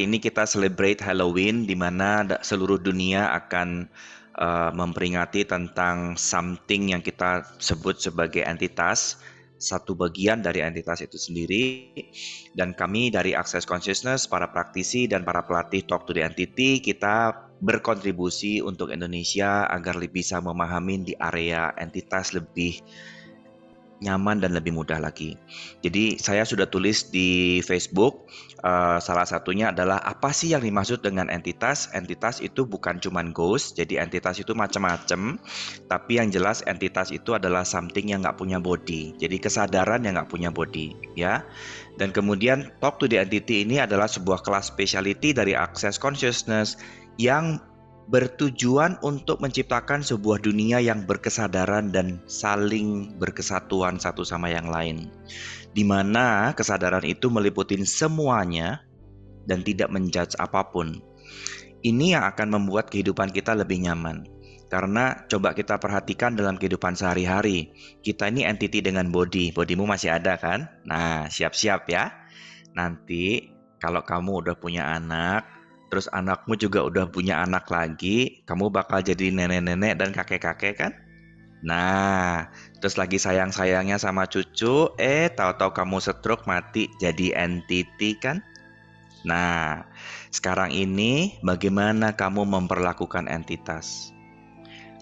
hari ini kita celebrate Halloween, di mana seluruh dunia akan memperingati tentang something yang kita sebut sebagai entitas, satu bagian dari entitas itu sendiri. Dan kami dari Access Consciousness, para praktisi dan para pelatih Talk to the Entity, kita berkontribusi untuk Indonesia agar bisa memahami di area entitas lebih nyaman dan lebih mudah lagi. Jadi saya sudah tulis di Facebook, salah satunya adalah apa sih yang dimaksud dengan entitas? Entitas itu bukan cuman ghost, jadi entitas itu macam-macam, tapi yang jelas entitas itu adalah something yang nggak punya body, jadi kesadaran yang nggak punya body, ya. Dan kemudian Talk to the Entity ini adalah sebuah kelas specialty dari Access Consciousness yang bertujuan untuk menciptakan sebuah dunia yang berkesadaran dan saling berkesatuan satu sama yang lain, di mana kesadaran itu meliputi semuanya dan tidak menjudge apapun. Ini yang akan membuat kehidupan kita lebih nyaman. Karena coba kita perhatikan dalam kehidupan sehari-hari, kita ini entity dengan body. Bodymu masih ada kan? Nah, siap-siap ya. Nanti kalau kamu udah punya anak, terus anakmu juga udah punya anak lagi, kamu bakal jadi nenek-nenek dan kakek-kakek kan? Nah, terus lagi sayang-sayangnya sama cucu, tahu-tahu kamu stroke mati jadi entity kan? Nah, sekarang ini bagaimana kamu memperlakukan entitas?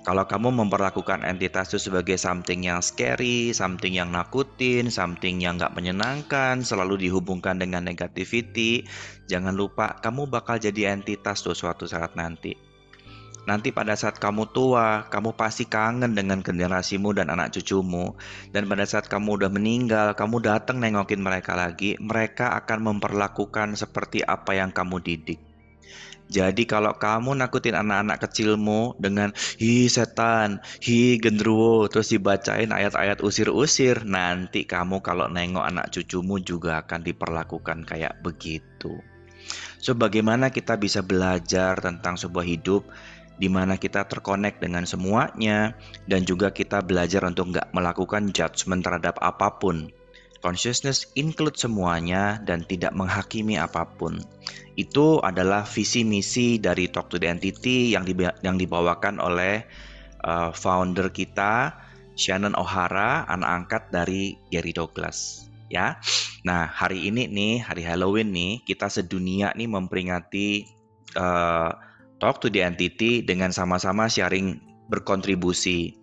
Kalau kamu memperlakukan entitas itu sebagai something yang scary, something yang nakutin, something yang nggak menyenangkan, selalu dihubungkan dengan negativity, jangan lupa kamu bakal jadi entitas tuh suatu saat nanti. Nanti pada saat kamu tua, kamu pasti kangen dengan generasimu dan anak cucumu. Dan pada saat kamu udah meninggal, kamu datang nengokin mereka lagi, mereka akan memperlakukan seperti apa yang kamu didik. Jadi kalau kamu nakutin anak-anak kecilmu dengan hi setan, hi genderuwo, terus dibacain ayat-ayat usir-usir, nanti kamu kalau nengok anak cucumu juga akan diperlakukan kayak begitu. So bagaimana kita bisa belajar tentang sebuah hidup di mana kita terkonek dengan semuanya dan juga kita belajar untuk nggak melakukan judgement terhadap apapun. Consciousness include semuanya dan tidak menghakimi apapun. Itu adalah visi misi dari Talk to the Entity yang dibawakan oleh founder kita, Shannon O'Hara, anak angkat dari Gary Douglas. Ya, nah hari ini nih, hari Halloween nih, kita sedunia nih memperingati Talk to the Entity dengan sama-sama sharing berkontribusi.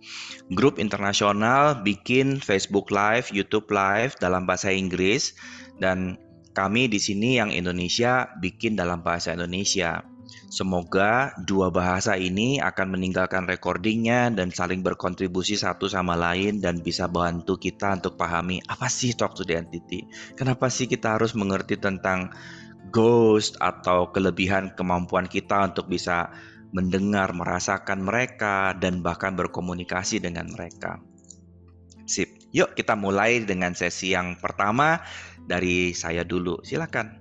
Grup internasional bikin Facebook Live, YouTube Live dalam bahasa Inggris, dan kami di sini yang Indonesia bikin dalam bahasa Indonesia. Semoga dua bahasa ini akan meninggalkan recordingnya dan saling berkontribusi satu sama lain dan bisa bantu kita untuk pahami apa sih Talk to the Entity. Kenapa sih kita harus mengerti tentang ghost atau kelebihan kemampuan kita untuk bisa mendengar, merasakan mereka, dan bahkan berkomunikasi dengan mereka. Sip, yuk kita mulai dengan sesi yang pertama dari saya dulu, silakan.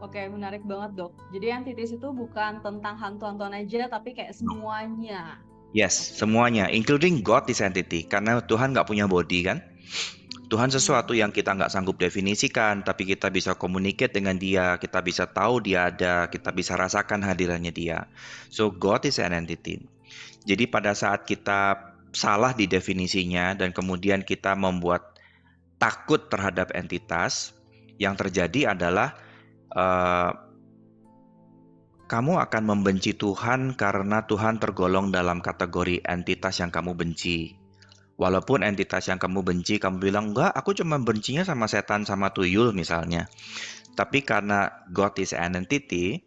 Oke, menarik banget dok. Jadi entitas itu bukan tentang hantu-hantuan aja, tapi kayak semuanya. Yes, semuanya, including God is entity, karena Tuhan nggak punya body kan? Tuhan sesuatu yang kita nggak sanggup definisikan, tapi kita bisa communicate dengan dia, kita bisa tahu dia ada, kita bisa rasakan hadirannya dia. So God is an entity. Jadi pada saat kita salah di definisinya dan kemudian kita membuat takut terhadap entitas, yang terjadi adalah kamu akan membenci Tuhan karena Tuhan tergolong dalam kategori entitas yang kamu benci. Walaupun entitas yang kamu benci, kamu bilang, enggak, aku cuma bencinya sama setan sama tuyul misalnya. Tapi karena God is an entity,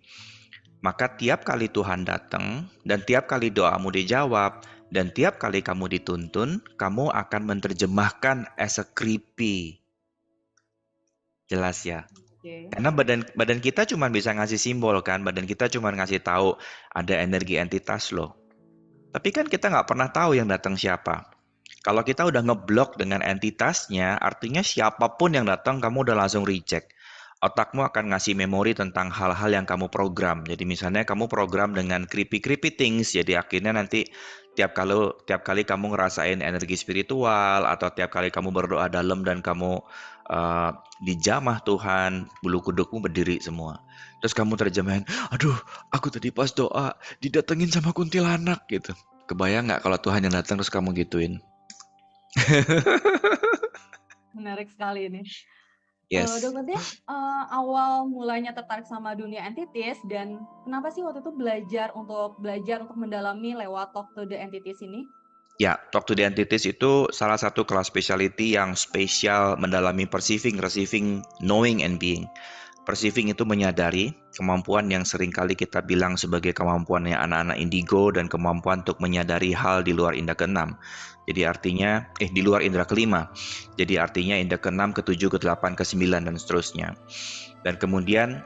maka tiap kali Tuhan datang, dan tiap kali doamu dijawab, dan tiap kali kamu dituntun, kamu akan menerjemahkan as a creepy. Jelas ya? Oke. Karena badan kita cuma bisa ngasih simbol kan, badan kita cuma ngasih tahu ada energi entitas loh. Tapi kan kita nggak pernah tahu yang datang siapa. Kalau kita udah ngeblok dengan entitasnya, artinya siapapun yang datang kamu udah langsung reject. Otakmu akan ngasih memori tentang hal-hal yang kamu program. Jadi misalnya kamu program dengan creepy things, jadi akhirnya nanti tiap kali kamu ngerasain energi spiritual atau tiap kali kamu berdoa dalam dan kamu dijamah Tuhan, bulu kudukmu berdiri semua. Terus kamu terjemahin, aduh, aku tadi pas doa didatengin sama kuntilanak gitu. Kebayang nggak kalau Tuhan yang datang terus kamu gituin? Menarik sekali ini. Dok, Yes. berarti awal mulanya tertarik sama dunia entities dan kenapa sih waktu itu belajar untuk mendalami lewat Talk to the Entities ini? Ya, Talk to the Entities itu salah satu kelas specialty yang spesial mendalami perceiving, receiving, knowing, and being. Perceiving itu menyadari kemampuan yang seringkali kita bilang sebagai kemampuannya anak-anak indigo dan kemampuan untuk menyadari hal di luar indera keenam. Jadi artinya, di luar indera kelima. Jadi artinya indera keenam, ketujuh, kedelapan, kesembilan, dan seterusnya. Dan kemudian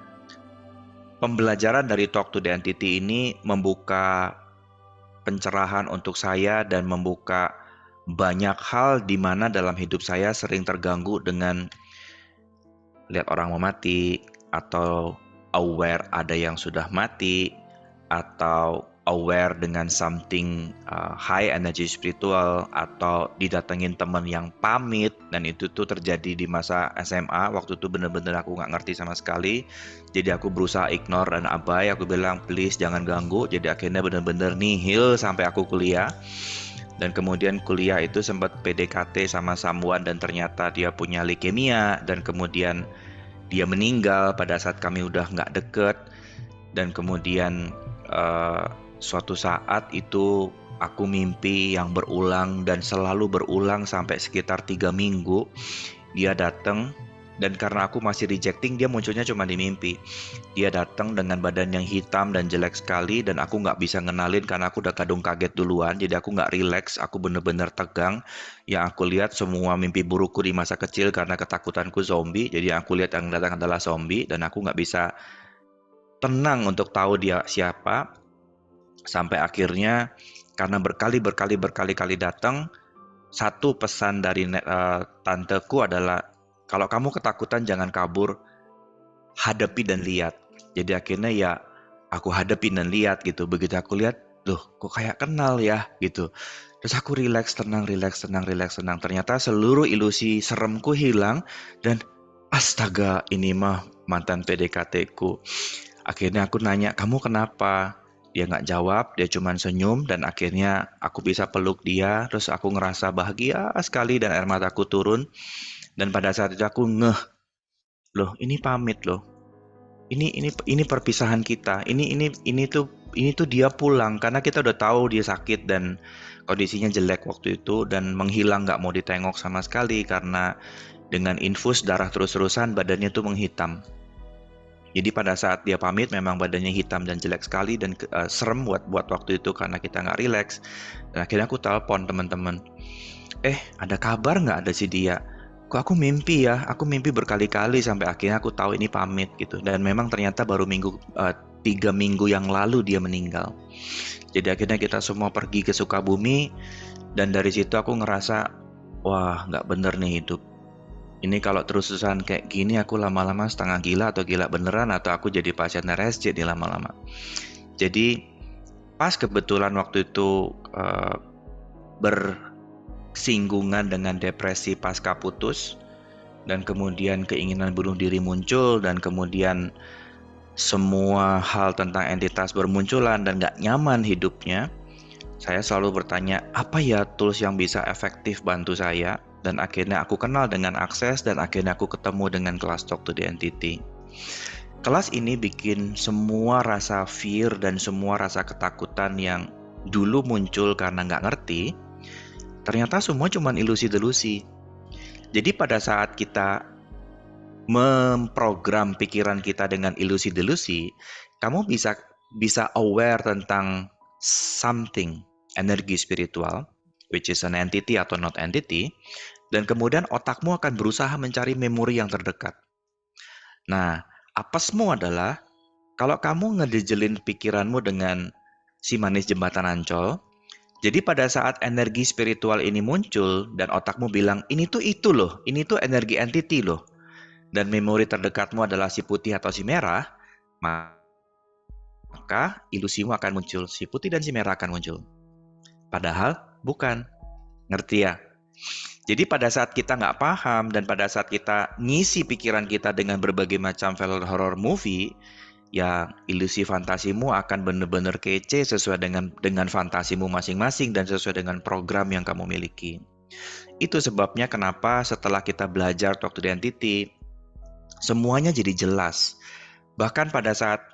pembelajaran dari Talk to the Entity ini membuka pencerahan untuk saya dan membuka banyak hal di mana dalam hidup saya sering terganggu dengan lihat orang mau mati, atau aware ada yang sudah mati, atau aware dengan something high energy spiritual, atau didatengin teman yang pamit. Dan itu tuh terjadi di masa SMA. Waktu itu bener-bener aku nggak ngerti sama sekali, jadi aku berusaha ignore dan abai. Aku bilang please jangan ganggu, jadi akhirnya bener-bener nihil sampai aku kuliah. Dan kemudian kuliah itu sempat PDKT sama someone dan ternyata dia punya leukemia, dan kemudian dia meninggal pada saat kami udah nggak deket. Dan kemudian suatu saat itu aku mimpi yang berulang dan selalu berulang sampai sekitar 3 minggu. Dia datang, dan karena aku masih rejecting, dia munculnya cuma di mimpi. Dia datang dengan badan yang hitam dan jelek sekali, dan aku nggak bisa ngenalin karena aku udah kadung kaget duluan. Jadi aku nggak relax, aku bener-bener tegang. Yang aku lihat semua mimpi burukku di masa kecil karena ketakutanku zombie. Jadi yang aku lihat yang datang adalah zombie, dan aku nggak bisa tenang untuk tahu dia siapa. Sampai akhirnya karena berkali-kali datang, satu pesan dari tanteku adalah, kalau kamu ketakutan jangan kabur, hadapi dan lihat. Jadi akhirnya ya aku hadapin dan lihat gitu. Begitu aku lihat, loh kok kayak kenal ya gitu. Terus aku relax, tenang, relax, tenang, relax, tenang. Ternyata seluruh ilusi seremku hilang, dan astaga, ini mah mantan PDKT ku. Akhirnya aku nanya, kamu kenapa? Dia nggak jawab, dia cuma senyum, dan akhirnya aku bisa peluk dia. Terus aku ngerasa bahagia sekali dan air mataku turun. Dan pada saat itu aku ngeh, loh ini pamit loh. Ini perpisahan kita. Ini tuh dia pulang karena kita udah tahu dia sakit dan kondisinya jelek waktu itu, dan menghilang nggak mau ditengok sama sekali karena dengan infus darah terus-terusan badannya tuh menghitam. Jadi pada saat dia pamit memang badannya hitam dan jelek sekali, dan serem buat waktu itu karena kita nggak relax. Dan akhirnya aku telepon teman-teman, ada kabar nggak ada si dia? Kok aku mimpi ya? Aku mimpi berkali-kali sampai akhirnya aku tahu ini pamit gitu. Dan memang ternyata baru 3 minggu yang lalu dia meninggal. Jadi akhirnya kita semua pergi ke Sukabumi, dan dari situ aku ngerasa, wah nggak bener nih hidup. Ini kalau terus-terusan kayak gini aku lama-lama setengah gila atau gila beneran, atau aku jadi pasien RSJ di lama-lama. Jadi pas kebetulan waktu itu bersinggungan dengan depresi pasca putus, dan kemudian keinginan bunuh diri muncul, dan kemudian semua hal tentang entitas bermunculan dan gak nyaman hidupnya. Saya selalu bertanya, apa ya tools yang bisa efektif bantu saya? Dan akhirnya aku kenal dengan Akses, dan akhirnya aku ketemu dengan kelas Talk to the Entity. Kelas ini bikin semua rasa fear dan semua rasa ketakutan yang dulu muncul karena nggak ngerti, ternyata semua cuma ilusi-delusi. Jadi pada saat kita memprogram pikiran kita dengan ilusi-delusi, kamu bisa aware tentang something, energi spiritual, which is an entity atau not entity, dan kemudian otakmu akan berusaha mencari memori yang terdekat. Nah, apesmu adalah kalau kamu ngedejelin pikiranmu dengan si manis jembatan Ancol, jadi pada saat energi spiritual ini muncul dan otakmu bilang, ini tuh itu loh, ini tuh energi entity loh, dan memori terdekatmu adalah si putih atau si merah, maka ilusimu akan muncul, si putih dan si merah akan muncul. Padahal bukan. Ngerti ya? Jadi pada saat kita nggak paham dan pada saat kita ngisi pikiran kita dengan berbagai macam film horror movie, ya ilusi fantasimu akan benar-benar kece sesuai dengan fantasimu masing-masing dan sesuai dengan program yang kamu miliki. Itu sebabnya kenapa setelah kita belajar Talk to the Entity, semuanya jadi jelas. Bahkan pada saat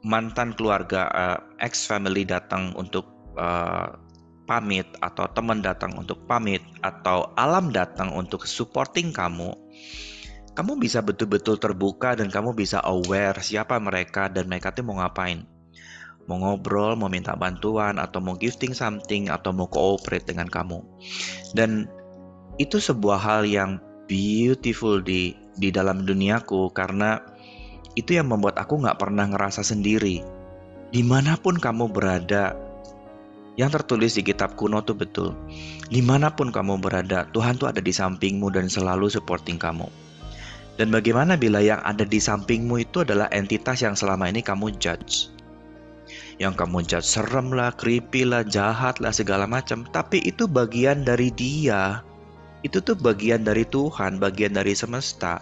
mantan keluarga, ex-family datang untuk pamit, atau teman datang untuk pamit, atau alam datang untuk supporting kamu, kamu bisa betul-betul terbuka dan kamu bisa aware siapa mereka dan mereka tuh mau ngapain. Mau ngobrol, mau minta bantuan, atau mau gifting something, atau mau cooperate dengan kamu. Dan itu sebuah hal yang beautiful di dalam duniaku, karena itu yang membuat aku gak pernah ngerasa sendiri. Dimanapun kamu berada, yang tertulis di kitab kuno tuh betul. Dimanapun kamu berada, Tuhan tuh ada di sampingmu dan selalu supporting kamu. Dan bagaimana bila yang ada di sampingmu itu adalah entitas yang selama ini kamu judge. Yang kamu judge serem lah, creepy lah, jahat lah, segala macam. Tapi itu bagian dari dia. Itu tuh bagian dari Tuhan, bagian dari semesta.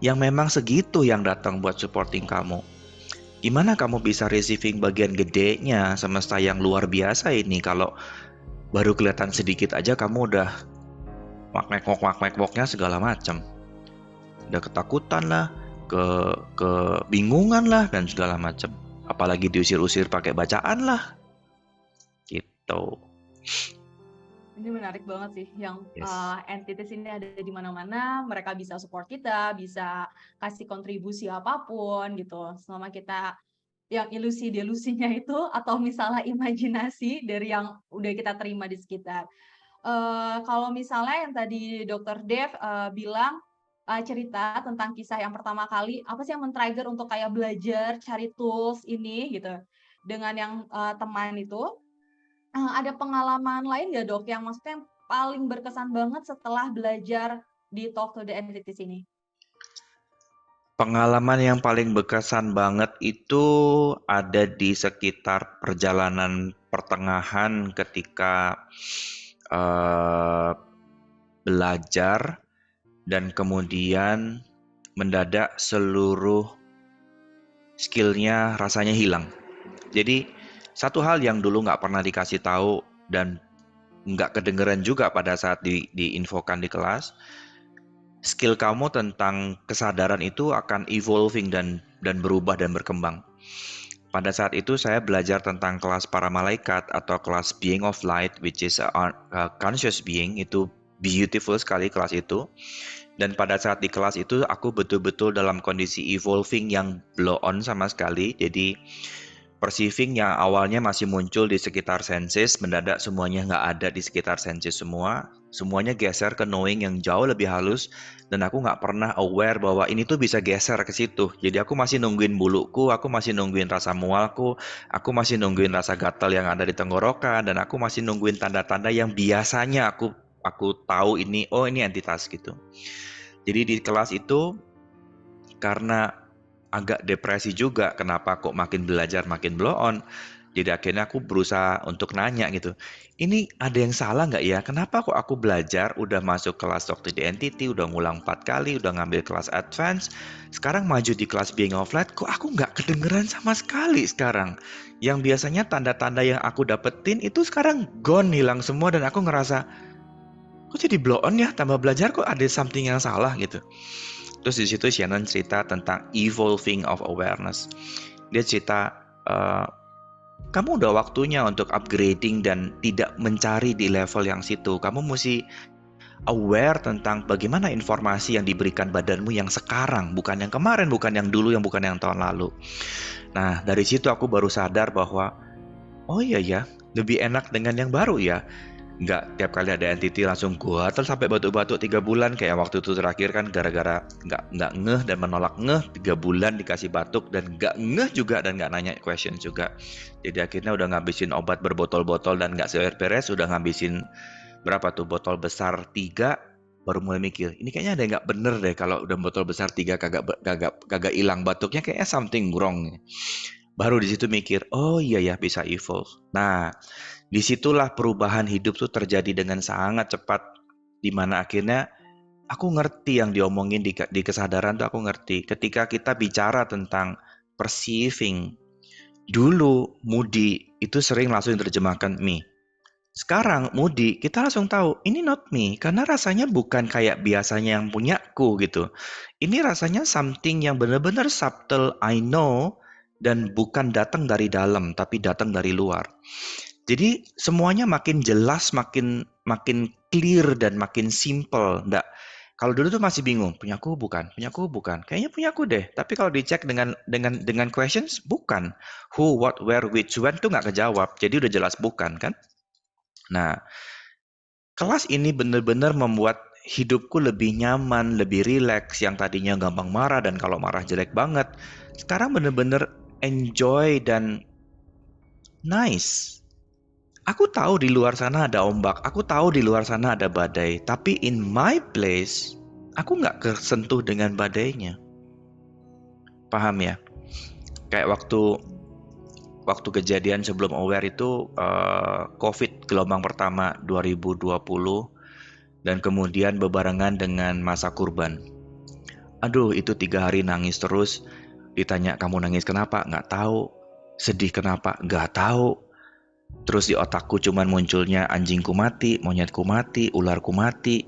Yang memang segitu yang datang buat supporting kamu. Gimana kamu bisa receiving bagian gedenya semesta yang luar biasa ini kalau baru kelihatan sedikit aja kamu udah mak-mek-mok-mak-mek-moknya segala macam. Udah ketakutan lah, kebingungan lah, dan segala macam. Apalagi diusir-usir pakai bacaan lah. Gitu. Ini menarik banget sih, yang Yes. entities ini ada di mana-mana, mereka bisa support kita, bisa kasih kontribusi apapun gitu, selama kita yang ilusi-delusinya itu atau misalnya imajinasi dari yang udah kita terima di sekitar. Kalau misalnya yang tadi Dokter Dev bilang cerita tentang kisah yang pertama kali, apa sih yang men-trigger untuk kayak belajar cari tools ini gitu, dengan yang teman itu. Ada pengalaman lain nggak Dok, yang maksudnya yang paling berkesan banget setelah belajar di Talk to the Entities ini? Pengalaman yang paling berkesan banget itu ada di sekitar perjalanan pertengahan ketika belajar dan kemudian mendadak seluruh skillnya rasanya hilang. Jadi satu hal yang dulu nggak pernah dikasih tahu dan nggak kedengeran juga pada saat diinfokan di kelas, skill kamu tentang kesadaran itu akan evolving dan berubah dan berkembang. Pada saat itu saya belajar tentang kelas para malaikat atau kelas being of light, which is a conscious being. Itu beautiful sekali kelas itu. Dan pada saat di kelas itu aku betul-betul dalam kondisi evolving yang blow on sama sekali. Jadi perceiving yang awalnya masih muncul di sekitar senses, mendadak semuanya nggak ada di sekitar senses semua. Semuanya geser ke knowing yang jauh lebih halus. Dan aku nggak pernah aware bahwa ini tuh bisa geser ke situ. Jadi aku masih nungguin buluku, aku masih nungguin rasa mualku, aku masih nungguin rasa gatal yang ada di tenggorokan, dan aku masih nungguin tanda-tanda yang biasanya aku tahu ini, oh ini entitas gitu. Jadi di kelas itu karena agak depresi juga, kenapa kok makin belajar makin blow on. Jadi akhirnya aku berusaha untuk nanya gitu, ini ada yang salah nggak ya? Kenapa kok aku belajar udah masuk kelas Talk to the Entity, udah ngulang 4 kali, udah ngambil kelas advance, sekarang maju di kelas Being of Light, kok aku nggak kedengeran sama sekali sekarang? Yang biasanya tanda-tanda yang aku dapetin itu sekarang gone, hilang semua, dan aku ngerasa kok jadi blow on ya, tambah belajar kok ada something yang salah gitu. Terus di situ Shannon cerita tentang evolving of awareness. Dia cerita, kamu udah waktunya untuk upgrading dan tidak mencari di level yang situ. Kamu mesti aware tentang bagaimana informasi yang diberikan badanmu yang sekarang, bukan yang kemarin, bukan yang dulu, yang bukan yang tahun lalu. Nah, dari situ aku baru sadar bahwa, oh iya ya, lebih enak dengan yang baru ya. Nggak tiap kali ada entity langsung gua terus sampai batuk-batuk 3 bulan kayak waktu itu terakhir kan, gara-gara nggak ngeh dan menolak ngeh 3 bulan dikasih batuk dan nggak ngeh juga dan nggak nanya question juga. Jadi akhirnya udah ngabisin obat berbotol-botol dan nggak beres, udah ngabisin berapa tuh botol besar 3, baru mulai mikir ini kayaknya ada yang nggak bener deh kalau udah botol besar 3 kagak hilang batuknya, kayaknya something wrong. Baru di situ mikir, oh iya ya bisa evolve. Nah, disitulah perubahan hidup tuh terjadi dengan sangat cepat, di mana akhirnya aku ngerti yang diomongin di kesadaran tuh, aku ngerti. Ketika kita bicara tentang perceiving, dulu Moody itu sering langsung diterjemahkan me. Sekarang Moody kita langsung tahu ini not me, karena rasanya bukan kayak biasanya yang punyaku gitu. Ini rasanya something yang benar-benar subtle, I know, dan bukan datang dari dalam tapi datang dari luar. Jadi semuanya makin jelas, makin makin clear dan makin simple. Nggak, kalau dulu tuh masih bingung, punyaku bukan, kayaknya punyaku deh. Tapi kalau dicek dengan questions, bukan. Who, what, where, which, when tuh nggak kejawab. Jadi udah jelas bukan kan. Nah, kelas ini benar-benar membuat hidupku lebih nyaman, lebih rileks. Yang tadinya gampang marah dan kalau marah jelek banget, sekarang benar-benar enjoy dan nice. Aku tahu di luar sana ada ombak, aku tahu di luar sana ada badai, tapi in my place, aku nggak kesentuh dengan badainya. Paham ya? Kayak waktu kejadian sebelum aware itu COVID gelombang pertama 2020 dan kemudian bebarengan dengan masa kurban. Aduh, itu 3 hari nangis terus. Ditanya kamu nangis kenapa? Nggak tahu. Sedih kenapa? Nggak tahu. Terus di otakku cuman munculnya anjingku mati, monyetku mati, ularku mati,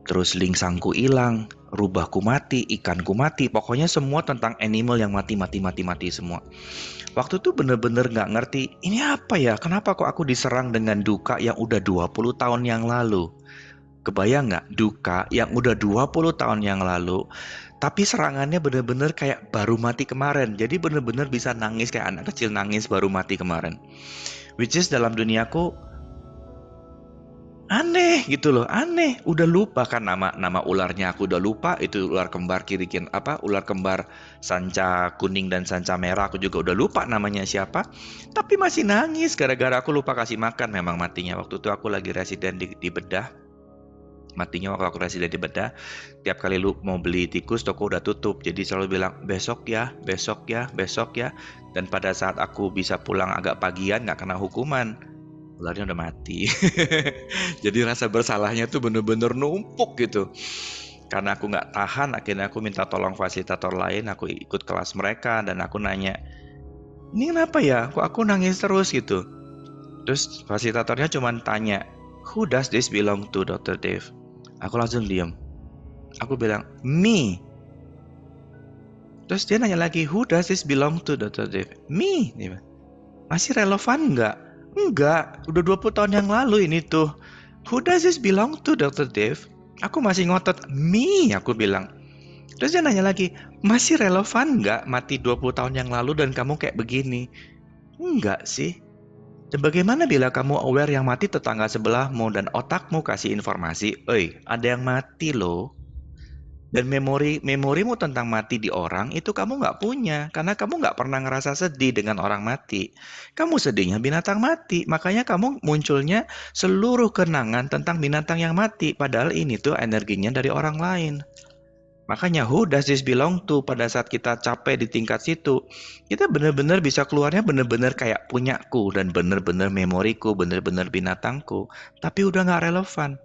terus lingsangku hilang, rubahku mati, ikanku mati, pokoknya semua tentang animal yang mati semua. Waktu itu bener-bener gak ngerti, ini apa ya, kenapa kok aku diserang dengan duka yang udah 20 tahun yang lalu? Kebayang gak, duka yang udah 20 tahun yang lalu, tapi serangannya bener-bener kayak baru mati kemarin, jadi bener-bener bisa nangis kayak anak kecil nangis baru mati kemarin. Which is dalam duniaku aneh gitu loh, aneh. Udah lupa kan nama ularnya, aku udah lupa itu ular kembar ular kembar sanca kuning dan sanca merah, aku juga udah lupa namanya siapa. Tapi masih nangis gara-gara aku lupa kasih makan. Memang matinya waktu itu aku lagi residen di Bedah. Matinya waktu aku residen di Bedah. Tiap kali lu mau beli tikus, toko udah tutup. Jadi selalu bilang besok ya, besok ya, besok ya. Dan pada saat aku bisa pulang agak pagian, gak kena hukuman, ularnya udah mati. Jadi rasa bersalahnya tuh bener-bener numpuk gitu. Karena aku nggak tahan, akhirnya aku minta tolong fasilitator lain, aku ikut kelas mereka dan aku nanya, ini kenapa ya? Kok aku nangis terus gitu? Terus fasilitatornya cuma tanya, who does this belong to, Dr. Dave? Aku langsung diam. Aku bilang, me. Terus dia nanya lagi, who does this belong to, Dr. Dave? Me. Masih relevan nggak? Enggak, udah 20 tahun yang lalu ini tuh. Who does this belong to, Dr. Dave? Aku masih ngotot, me, aku bilang. Terus dia nanya lagi, masih relevan nggak mati 20 tahun yang lalu dan kamu kayak begini? Enggak sih. Dan bagaimana bila kamu aware yang mati tetangga sebelahmu dan otakmu kasih informasi, ada yang mati loh. Dan memorimu tentang mati di orang itu kamu nggak punya. Karena kamu nggak pernah ngerasa sedih dengan orang mati. Kamu sedihnya binatang mati. Makanya kamu munculnya seluruh kenangan tentang binatang yang mati. Padahal ini tuh energinya dari orang lain. Makanya who does this belong to, pada saat kita capek di tingkat situ, kita benar-benar bisa keluarnya benar-benar kayak punyaku dan benar-benar memoriku, benar-benar binatangku. Tapi udah nggak relevan.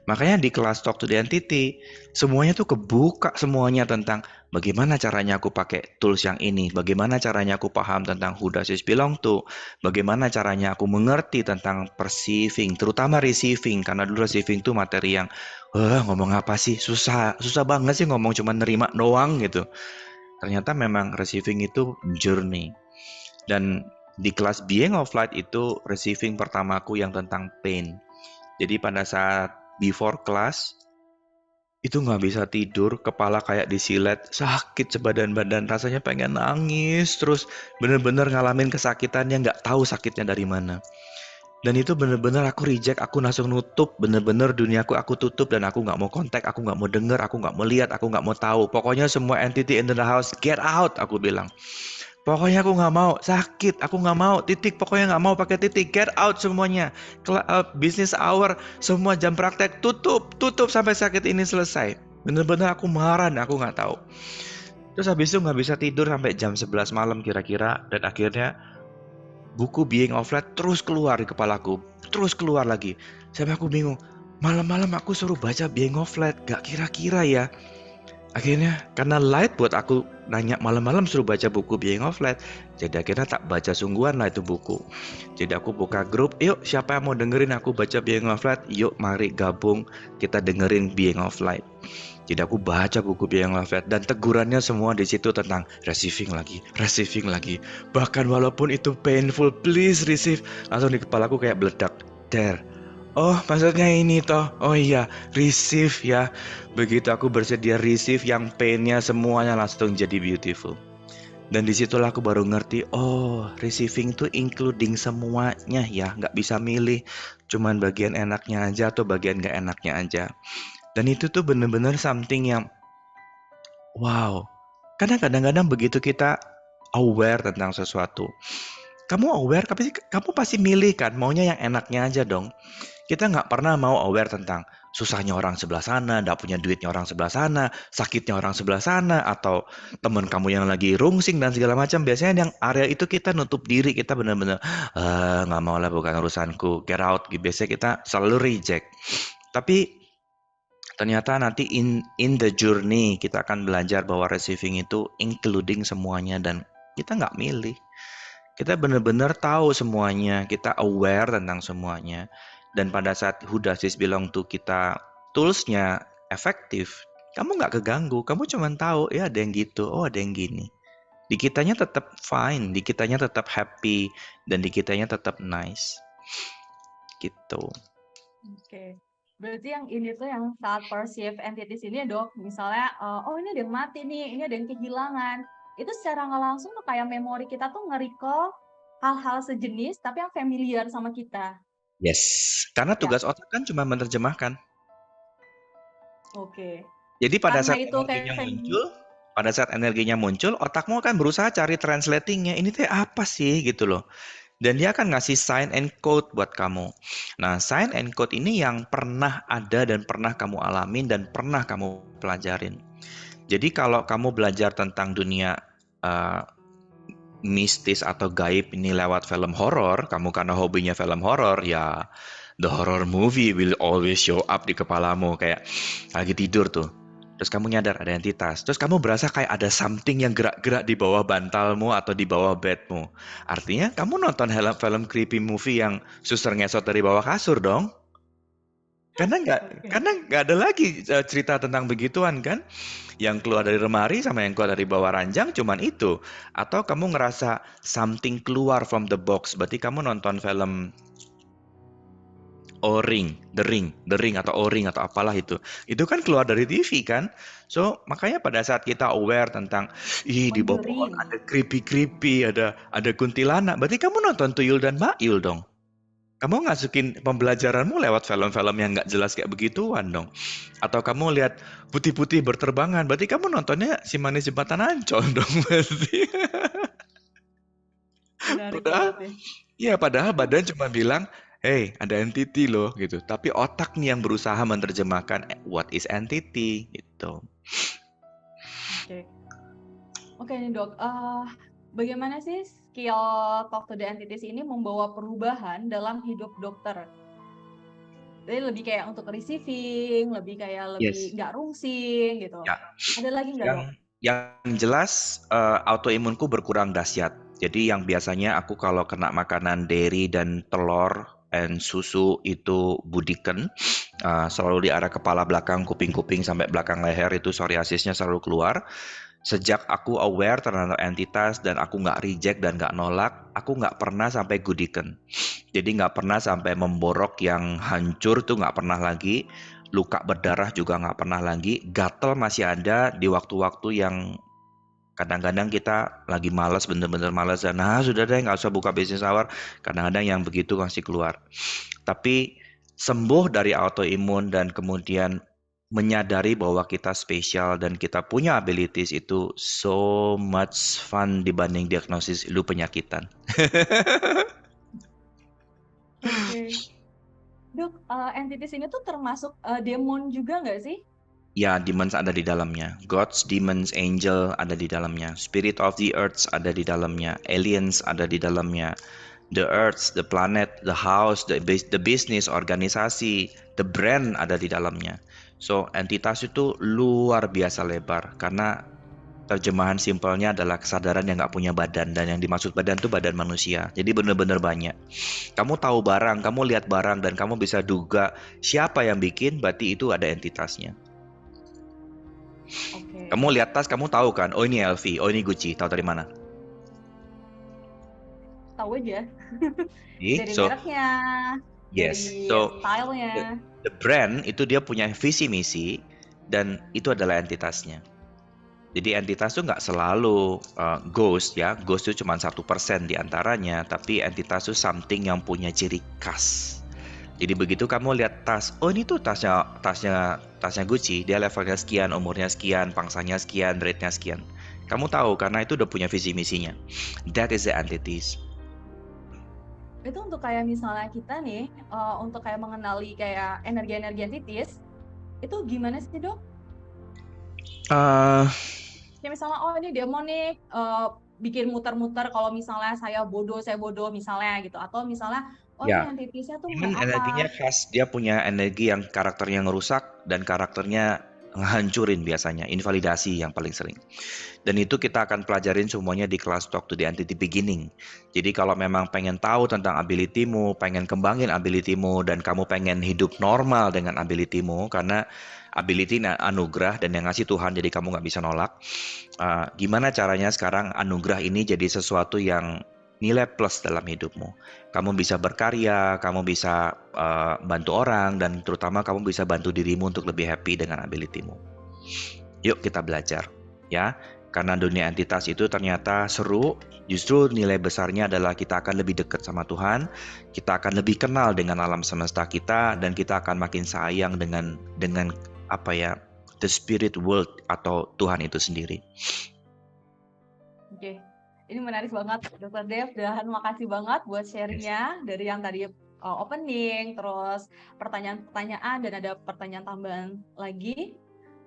Makanya di kelas Talk to the Entity, semuanya tuh kebuka semuanya tentang bagaimana caranya aku pakai tools yang ini, bagaimana caranya aku paham tentang who does this belong to, bagaimana caranya aku mengerti tentang perceiving, terutama receiving, karena dulu receiving tuh materi yang, ngomong apa sih, susah banget sih ngomong cuma nerima doang gitu. Ternyata memang receiving itu journey. Dan di kelas Being of Light itu receiving pertamaku yang tentang pain. Jadi pada saat before class itu nggak bisa tidur, kepala kayak disilet, sakit sebadan-badan, rasanya pengen nangis, terus bener-bener ngalamin kesakitannya, nggak tahu sakitnya dari mana. Dan itu bener-bener aku reject, aku langsung nutup, bener-bener duniaku aku tutup dan aku nggak mau kontak, aku nggak mau denger, aku nggak mau lihat, aku nggak mau tahu. Pokoknya semua entity in the house, get out, aku bilang. Pokoknya aku nggak mau, sakit, aku nggak mau, titik, pokoknya nggak mau pakai titik, get out semuanya. Business hour, semua jam praktek, tutup sampai sakit ini selesai. Bener-bener aku marah, aku nggak tahu. Terus habis itu nggak bisa tidur sampai jam 11 malam kira-kira, dan akhirnya buku Being of Light terus keluar di kepalaku, terus keluar lagi. Sampai aku bingung, Malam-malam aku suruh baca Being of Light, gak kira-kira ya. Akhirnya karena light buat aku nanya malam-malam suruh baca buku Being of Light. Jadi akhirnya tak baca sungguhan lah itu buku. Jadi aku buka grup, yuk siapa yang mau dengerin aku baca Being of Light? Yuk mari gabung kita dengerin Being of Light. Jadi aku baca buku Being of Light dan tegurannya semua di situ tentang receiving lagi, receiving lagi. Bahkan walaupun itu painful, please receive. Langsung di kepalaku kayak meledak. There. Oh, maksudnya ini toh. Oh iya, receive ya. Begitu aku bersedia receive, yang painnya semuanya langsung jadi beautiful. Dan disitulah aku baru ngerti, oh receiving itu including semuanya ya, nggak bisa milih cuman bagian enaknya aja atau bagian nggak enaknya aja. Dan itu tuh bener-bener something yang wow. Karena kadang-kadang begitu kita aware tentang sesuatu, kamu aware, tapi kamu pasti milih kan, maunya yang enaknya aja dong. Kita nggak pernah mau aware tentang susahnya orang sebelah sana, nggak punya duitnya orang sebelah sana, sakitnya orang sebelah sana, atau temen kamu yang lagi rungsing dan segala macam. Biasanya yang area itu kita nutup diri, kita bener-bener nggak mau lah, bukan urusanku, get out. Biasanya kita selalu reject. Tapi ternyata nanti in the journey kita akan belajar bahwa receiving itu including semuanya dan kita nggak milih. Kita benar-benar tahu semuanya, kita aware tentang semuanya. Dan pada saat who does this belong to kita, tools-nya efektif, kamu nggak keganggu, kamu cuma tahu, ya ada yang gitu, oh ada yang gini. Di kitanya tetap fine, di kitanya tetap happy, dan di kitanya tetap nice. Gitu. Oke. Berarti yang ini tuh yang saat perceive entities ini Dok, misalnya oh ini ada yang mati nih, ini ada yang kehilangan. Itu secara nggak langsung tuh kayak memori kita tuh nge-recall hal-hal sejenis tapi yang familiar sama kita. Yes, karena Ya, tugas otak kan cuma menerjemahkan. oke. Jadi Karena itu kayak pada saat energinya muncul, otakmu akan berusaha cari translatingnya. Ini teh apa sih gitu loh. Dan dia akan ngasih sign and code buat kamu. Nah, sign and code ini yang pernah ada dan pernah kamu alamin dan pernah kamu pelajarin. Jadi kalau kamu belajar tentang dunia uh, mistis atau gaib ini lewat film horor, kamu karena hobinya film horor, ya the horror movie will always show up di kepalamu kayak lagi tidur tuh. Terus kamu nyadar ada entitas. Terus kamu berasa kayak ada something yang gerak-gerak di bawah bantalmu atau di bawah bedmu. Artinya kamu nonton film creepy movie yang suster ngesot dari bawah kasur dong. Oke. Karena nggak ada lagi cerita tentang begituan kan. Yang keluar dari lemari sama yang keluar dari bawah ranjang cuman itu. Atau kamu ngerasa something keluar from the box. Berarti kamu nonton film O-Ring, The Ring atau O-Ring atau apalah itu. Itu kan keluar dari TV kan. So, makanya pada saat kita aware tentang di bawah pohon Conjuring. ada creepy-creepy, ada kuntilanak, berarti kamu nonton Tuyul dan Mail dong. Kamu masukin pembelajaranmu lewat film-film yang nggak jelas kayak begituan dong. Atau kamu lihat putih-putih berterbangan, berarti kamu nontonnya Si Manis Jembatan Ancol dong berarti. Menarik Padahal banget ya. padahal badan cuma bilang, hey, ada entity loh gitu. Tapi otak nih yang berusaha menerjemahkan what is entity gitu. Oke. Oke nih Dok, bagaimana sih skill Talk to the Entities ini membawa perubahan dalam hidup dokter? Jadi lebih kayak untuk receiving, lebih kayak lebih Yes. nggak rungsing gitu. Ya, Ada lagi nggak yang Dok? yang jelas autoimunku berkurang dahsyat. Jadi yang biasanya aku kalau kena makanan dairy dan telur dan susu itu budiken, selalu di area kepala belakang, kuping-kuping sampai belakang leher itu psoriasisnya selalu keluar. Sejak aku aware terhadap entitas dan aku nggak reject dan nggak nolak, aku nggak pernah sampai gudiken. Jadi nggak pernah sampai memborok yang hancur tuh nggak pernah lagi. Luka berdarah juga nggak pernah lagi. Gatel masih ada di waktu-waktu yang kadang-kadang kita lagi malas, bener-bener malas. Dan sudah deh nggak usah buka bisnis hour. Kadang-kadang yang begitu masih keluar. Tapi sembuh dari autoimun dan kemudian menyadari bahwa kita spesial dan kita punya abilities itu so much fun dibanding diagnosis lu penyakitan. Oke. Dok, entities ini tuh termasuk demon juga nggak sih? Ya, demons ada di dalamnya. Gods, demons, angel ada di dalamnya. Spirit of the earth ada di dalamnya. Aliens ada di dalamnya. The earth, the planet, the house, the business, organisasi, the brand ada di dalamnya. So entitas itu luar biasa lebar karena terjemahan simpelnya adalah kesadaran yang nggak punya badan, dan yang dimaksud badan itu badan manusia. Jadi benar-benar banyak. Kamu tahu barang, kamu lihat barang, dan kamu bisa duga siapa yang bikin, berarti itu ada entitasnya. Oke. Kamu lihat tas, kamu tahu kan, oh ini LV, oh ini Gucci, tahu dari mana? Tahu aja. Jadi, Dari so mereknya, yes, dari so stylenya. the brand itu dia punya visi misi, dan itu adalah entitasnya. Jadi entitas itu nggak selalu ghost ya, ghost itu cuma 1% di antaranya, tapi entitas itu something yang punya ciri khas. Jadi begitu kamu lihat tas, oh ini tuh tasnya Gucci, dia levelnya sekian, umurnya sekian, pangsanya sekian, rate-nya sekian. Kamu tahu karena itu udah punya visi misinya. That is the entities. Itu untuk kayak misalnya kita nih, untuk kayak mengenali kayak energi-energi entities, itu gimana sih dok? Uh, Kayak misalnya, oh ini demon nih, bikin muter-muter kalau misalnya saya bodoh misalnya gitu. Atau misalnya, oh ini ya, entitasnya tuh demon kayak energinya apa? khas, dia punya energi yang karakternya ngerusak dan karakternya ngehancurin biasanya, invalidasi yang paling sering. Dan itu kita akan pelajarin semuanya di kelas Talk to the Entity Beginning. Jadi kalau memang pengen tahu tentang ability-mu, pengen kembangin ability-mu, dan kamu pengen hidup normal dengan ability-mu, karena ability anugerah dan yang ngasih Tuhan, jadi kamu nggak bisa nolak. Gimana caranya sekarang anugerah ini jadi sesuatu yang nilai plus dalam hidupmu. Kamu bisa berkarya, kamu bisa bantu orang, dan terutama kamu bisa bantu dirimu untuk lebih happy dengan ability-mu. Yuk kita belajar, ya. Karena dunia entitas itu ternyata seru, justru nilai besarnya adalah kita akan lebih dekat sama Tuhan, kita akan lebih kenal dengan alam semesta kita, dan kita akan makin sayang dengan apa ya, the spirit world atau Tuhan itu sendiri. Oke, ini menarik banget Dr. Dev, dan makasih banget buat sharingnya dari yang tadi opening, terus pertanyaan-pertanyaan, dan ada pertanyaan tambahan lagi.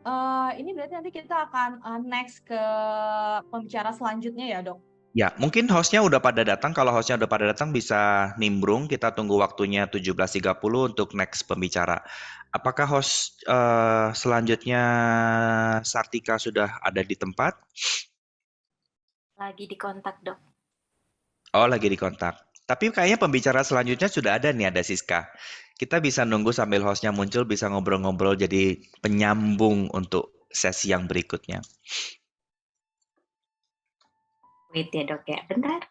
Ini berarti nanti kita akan next ke pembicara selanjutnya ya dok? Ya, mungkin hostnya udah pada datang. Kalau hostnya udah pada datang bisa nimbrung. Kita tunggu waktunya 17.30 untuk next pembicara. Apakah host selanjutnya Sartika sudah ada di tempat? Lagi dikontak dok. Oh, lagi di kontak. Tapi kayaknya pembicara selanjutnya sudah ada nih, ada Siska. Kita bisa nunggu sambil hostnya muncul, bisa ngobrol-ngobrol jadi penyambung untuk sesi yang berikutnya. Wait ya dok ya, bentar.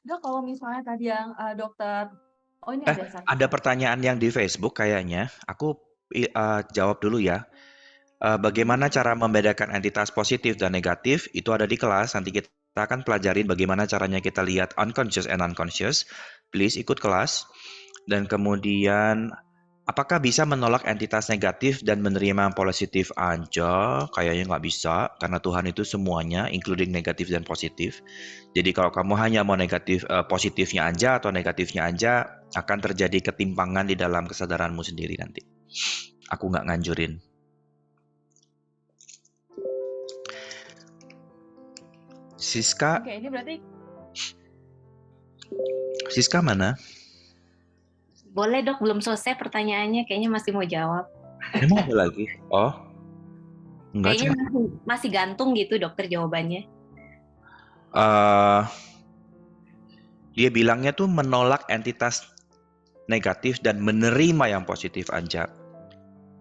Dok, kalau misalnya tadi yang dokter, oh ini ada Sartika. Ada pertanyaan yang di Facebook kayaknya. Aku jawab dulu ya. Bagaimana cara membedakan entitas positif dan negatif? Itu ada di kelas. Nanti kita akan pelajarin bagaimana caranya kita lihat unconscious and unconscious. Please ikut kelas. Dan kemudian, apakah bisa menolak entitas negatif dan menerima yang positif aja? Kayaknya nggak bisa, karena Tuhan itu semuanya, including negatif dan positif. Jadi kalau kamu hanya mau positifnya aja atau negatifnya aja, akan terjadi ketimpangan di dalam kesadaranmu sendiri nanti. Aku nggak nganjurin. Siska. Oke, ini berarti Siska mana? Boleh dok, belum selesai pertanyaannya, kayaknya masih mau jawab. Emang ada lagi? Oh, enggak, kayaknya masih gantung gitu dokter jawabannya. Dia bilangnya tuh menolak entitas negatif dan menerima yang positif aja.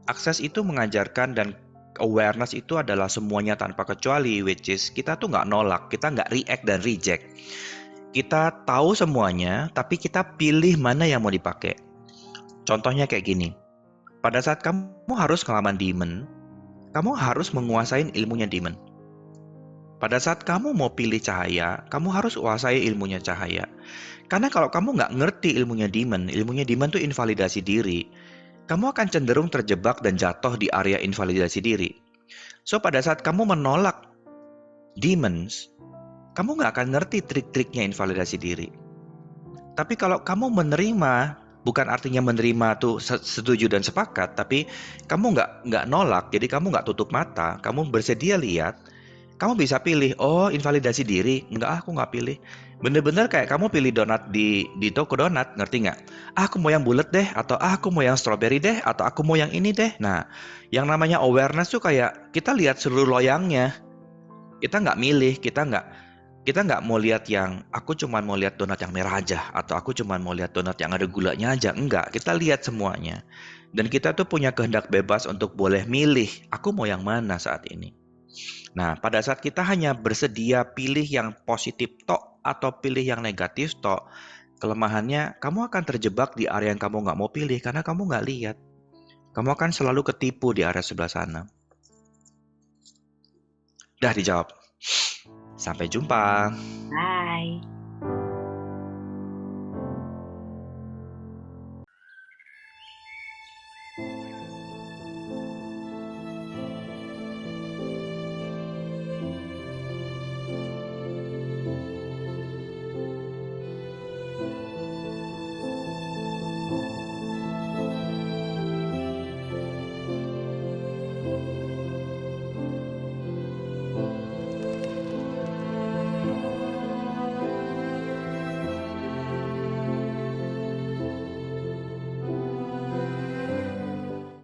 Akses itu mengajarkan, dan awareness itu adalah semuanya tanpa kecuali, which is kita tuh nggak nolak, kita nggak react dan reject. Kita tahu semuanya, tapi kita pilih mana yang mau dipakai. Contohnya kayak gini, pada saat kamu harus ngelawan demon, kamu harus menguasai ilmunya demon. Pada saat kamu mau pilih cahaya, kamu harus kuasai ilmunya cahaya. Karena kalau kamu nggak ngerti ilmunya demon tuh invalidasi diri, kamu akan cenderung terjebak dan jatuh di area invalidasi diri. So, pada saat kamu menolak demons, kamu nggak akan ngerti trik-triknya invalidasi diri. Tapi kalau kamu menerima, bukan artinya menerima tuh setuju dan sepakat, tapi kamu nggak nolak, jadi kamu nggak tutup mata, kamu bersedia lihat, Kamu bisa pilih, oh invalidasi diri, enggak aku nggak pilih. Bener-bener kayak kamu pilih donat di toko donat, ngerti nggak? Aku mau yang bulat deh, atau aku mau yang strawberry deh, atau aku mau yang ini deh. Nah, yang namanya awareness tuh kayak kita lihat seluruh loyangnya. Kita nggak milih, kita nggak mau lihat yang aku cuma mau lihat donat yang merah aja, atau aku cuma mau lihat donat yang ada gulanya aja. Enggak, kita lihat semuanya. Dan kita tuh punya kehendak bebas untuk boleh milih, aku mau yang mana saat ini. Nah, pada saat kita hanya bersedia pilih yang positif tok atau pilih yang negatif tok, kelemahannya kamu akan terjebak di area yang kamu nggak mau pilih karena kamu nggak lihat. Kamu akan selalu ketipu di area sebelah sana. Udah dijawab. Sampai jumpa. Bye.